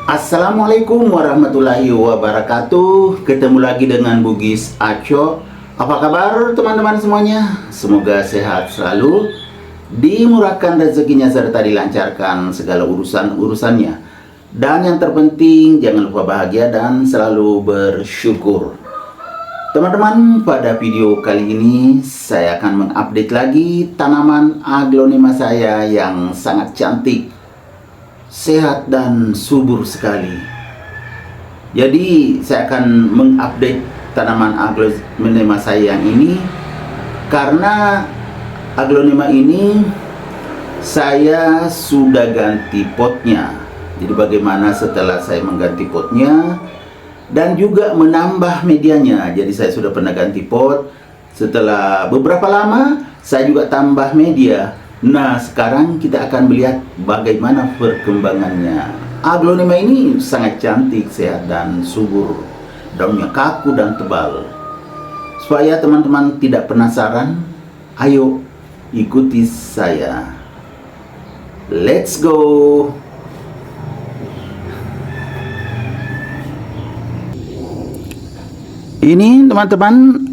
Assalamualaikum warahmatullahi wabarakatuh. Ketemu lagi dengan Bugis Aco. Apa kabar teman-teman semuanya? Semoga sehat selalu, dimurahkan rezekinya serta dilancarkan segala urusan-urusannya. Dan yang terpenting jangan lupa bahagia dan selalu bersyukur. Teman-teman, pada video kali ini saya akan mengupdate lagi tanaman aglonema saya yang sangat cantik, sehat dan subur sekali. Jadi saya akan mengupdate tanaman aglonema saya yang ini karena aglonema ini saya sudah ganti potnya. Jadi bagaimana setelah saya mengganti potnya dan juga menambah medianya. Jadi saya sudah pernah ganti pot, setelah beberapa lama saya juga tambah media. Nah, sekarang kita akan melihat bagaimana perkembangannya. Aglonema ini sangat cantik, sehat dan subur. Daunnya kaku dan tebal. Supaya teman-teman tidak penasaran, ayo ikuti saya. Let's go. Ini teman-teman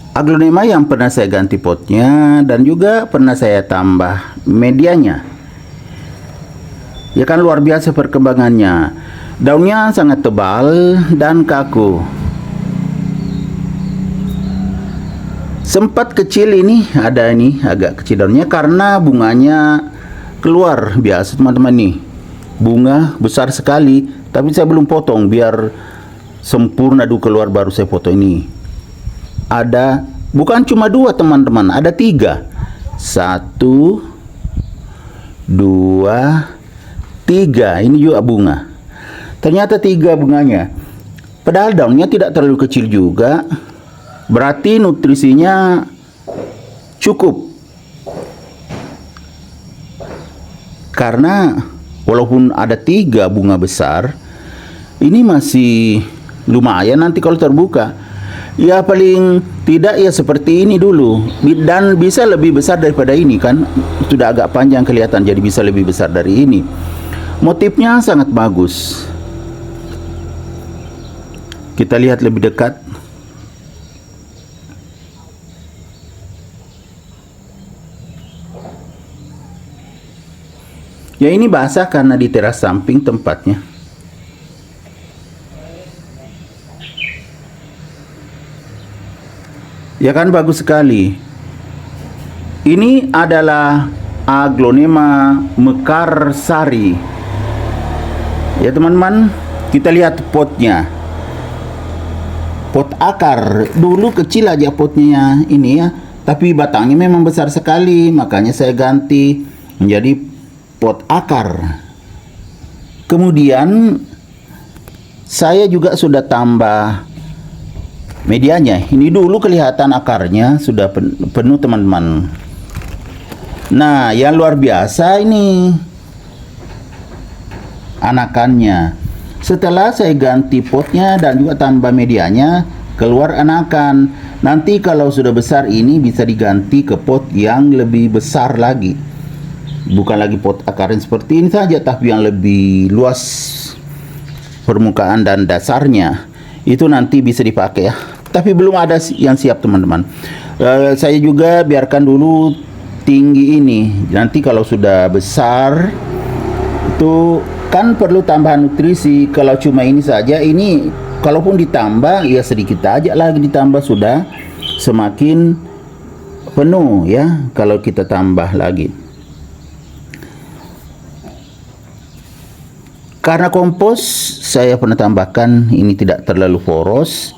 aglonema yang pernah saya ganti potnya dan juga pernah saya tambah medianya. Ya kan, luar biasa perkembangannya. Daunnya sangat tebal dan kaku. Sempat kecil ini, ada ini agak kecil daunnya karena bunganya keluar biasa teman-teman nih. Bunga besar sekali, tapi saya belum potong biar sempurna dulu keluar baru saya foto ini. Ada bukan cuma 2 teman-teman, ada 3. 1 2 3. Ini juga bunga. Ternyata 3 bunganya. Padahal daunnya tidak terlalu kecil juga. Berarti nutrisinya cukup. Karena walaupun ada 3 bunga besar, ini masih lumayan nanti kalau terbuka. Ya paling tidak ya seperti ini dulu, dan bisa lebih besar daripada ini kan. Sudah agak panjang kelihatan, jadi bisa lebih besar dari ini. Motifnya sangat bagus. Kita lihat lebih dekat. Ya ini basah karena di teras samping tempatnya. Ya kan, bagus sekali. Ini adalah aglonema mekarsari. Ya teman-teman, kita lihat potnya. Pot akar. Dulu kecil aja potnya ini ya, tapi batangnya memang besar sekali, makanya saya ganti menjadi pot akar. Kemudian saya juga sudah tambah medianya. Ini dulu kelihatan akarnya sudah penuh teman-teman. Nah, yang luar biasa ini anakannya. Setelah saya ganti potnya dan juga tambah medianya, keluar anakan. Nanti kalau sudah besar ini bisa diganti ke pot yang lebih besar lagi. Bukan lagi pot akaran seperti ini saja, tapi yang lebih luas permukaan dan dasarnya. Itu nanti bisa dipakai ya. Tapi belum ada yang siap teman-teman. Saya juga biarkan dulu tinggi ini. Nanti kalau sudah besar itu kan perlu tambahan nutrisi. Kalau cuma ini saja, ini kalaupun ditambah ya sedikit aja lagi ditambah sudah semakin penuh ya kalau kita tambah lagi. Karena kompos saya pernah tambahkan, ini tidak terlalu poros.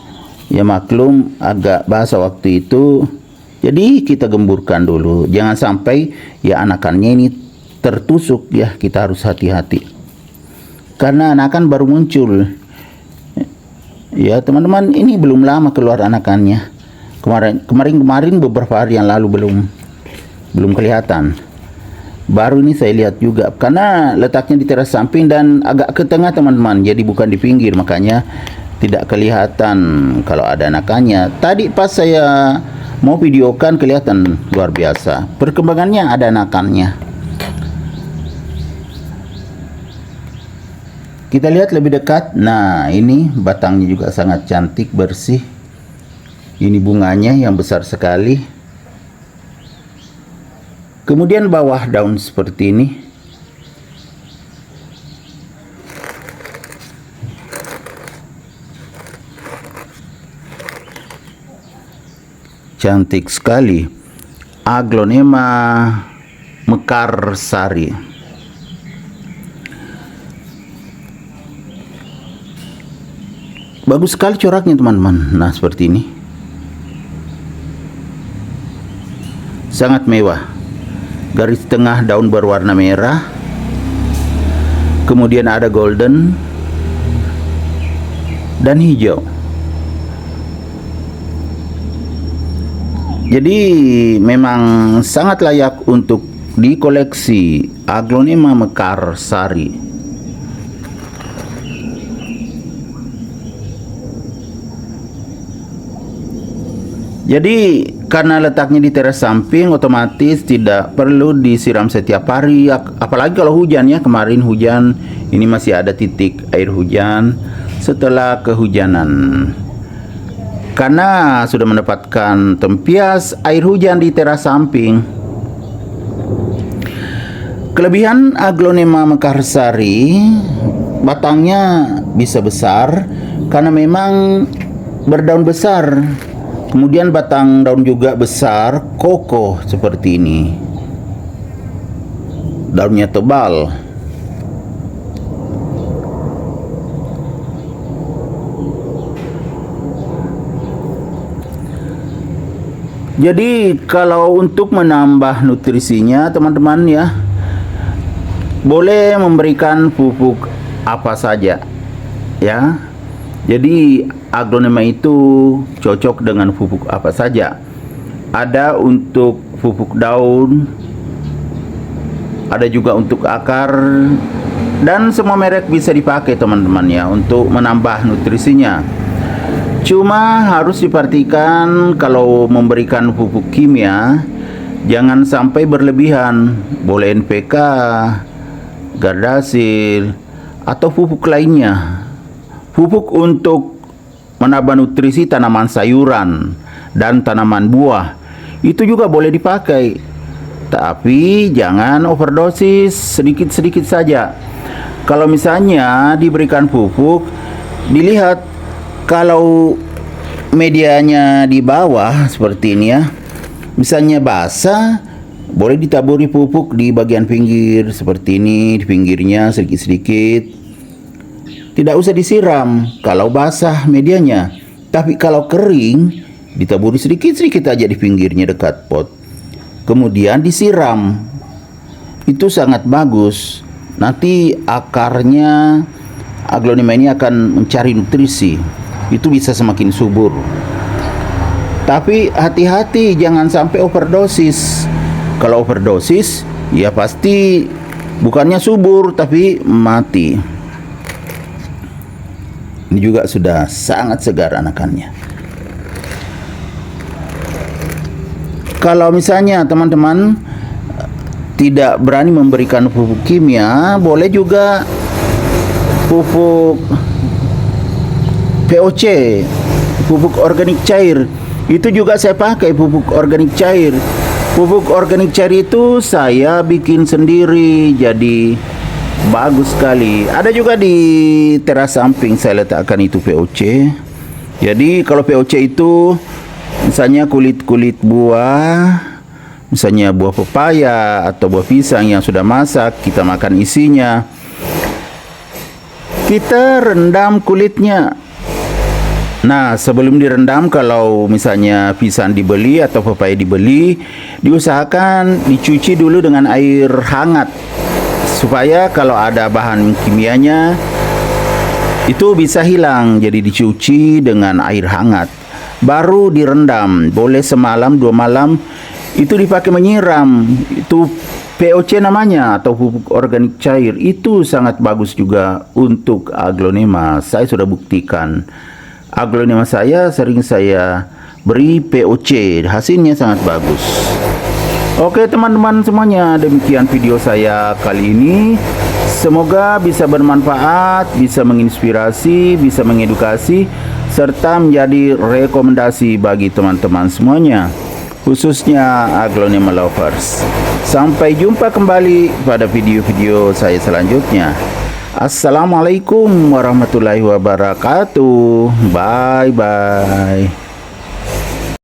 Ya maklum agak basah waktu itu. Jadi kita gemburkan dulu. Jangan sampai ya anakannya ini tertusuk ya, kita harus hati-hati. Karena anakan baru muncul. Ya teman-teman, ini belum lama keluar anakannya. Kemarin beberapa hari yang lalu belum kelihatan. Baru ini saya lihat juga karena letaknya di teras samping dan agak ke tengah teman-teman. Jadi bukan di pinggir, makanya tidak kelihatan kalau ada anakannya. Tadi pas saya mau videokan kelihatan luar biasa. Perkembangannya ada anakannya. Kita lihat lebih dekat. Nah, ini batangnya juga sangat cantik, bersih. Ini bunganya yang besar sekali. Kemudian bawah daun seperti ini. Cantik sekali. Aglonema mekarsari. Bagus sekali coraknya teman-teman. Nah, seperti ini. Sangat mewah. Garis tengah daun berwarna merah. Kemudian ada golden dan hijau. Jadi memang sangat layak untuk dikoleksi Aglonema mekarsari. Jadi karena letaknya di teras samping, otomatis tidak perlu disiram setiap hari. Apalagi kalau hujan ya, kemarin hujan, ini masih ada titik air hujan setelah kehujanan. Karena sudah mendapatkan tempias air hujan di teras samping. Kelebihan Aglonema mekarsari, batangnya bisa besar karena memang berdaun besar. Kemudian batang daun juga besar, kokoh seperti ini. Daunnya tebal. Jadi kalau untuk menambah nutrisinya teman-teman ya, boleh memberikan pupuk apa saja ya. Jadi Aglonema itu cocok dengan pupuk apa saja. Ada untuk pupuk daun, ada juga untuk akar, dan semua merek bisa dipakai teman-teman ya untuk menambah nutrisinya. Cuma harus diperhatikan kalau memberikan pupuk kimia, jangan sampai berlebihan. Boleh NPK, Gardasil, atau pupuk lainnya. Pupuk untuk menambah nutrisi tanaman sayuran dan tanaman buah itu juga boleh dipakai, tapi jangan overdosis, sedikit-sedikit saja. Kalau misalnya diberikan pupuk, dilihat kalau medianya di bawah seperti ini ya, misalnya basah, boleh ditaburi pupuk di bagian pinggir seperti ini, di pinggirnya sedikit-sedikit. Tidak usah disiram kalau basah medianya, tapi kalau kering ditaburi sedikit-sedikit aja di pinggirnya dekat pot. Kemudian disiram. Itu sangat bagus. Nanti akarnya Aglonema ini akan mencari nutrisi. Itu bisa semakin subur. Tapi hati-hati jangan sampai overdosis. Kalau overdosis ya pasti bukannya subur tapi mati. Ini juga sudah sangat segar anakannya. Kalau misalnya teman-teman tidak berani memberikan pupuk kimia, boleh juga pupuk POC, pupuk organik cair. Itu juga saya pakai pupuk organik cair. Pupuk organik cair itu saya bikin sendiri, jadi bagus sekali. Ada juga di teras samping saya letakkan itu POC. Jadi kalau POC itu misalnya kulit-kulit buah, misalnya buah pepaya atau buah pisang yang sudah masak, kita makan isinya. Kita rendam kulitnya. Nah, sebelum direndam, kalau misalnya pisang dibeli atau pepaya dibeli, diusahakan dicuci dulu dengan air hangat, supaya kalau ada bahan kimianya itu bisa hilang. Jadi dicuci dengan air hangat, baru direndam. Boleh semalam 2 malam. Itu dipakai menyiram. Itu POC namanya, atau pupuk organik cair. Itu sangat bagus juga untuk Aglonema. Saya sudah buktikan. Aglonema saya sering saya beri POC, hasilnya sangat bagus. Oke teman-teman semuanya, demikian video saya kali ini. Semoga bisa bermanfaat, bisa menginspirasi, bisa mengedukasi, serta menjadi rekomendasi bagi teman-teman semuanya, khususnya aglonema lovers. Sampai jumpa kembali pada video-video saya selanjutnya. Assalamualaikum warahmatullahi wabarakatuh. Bye-bye.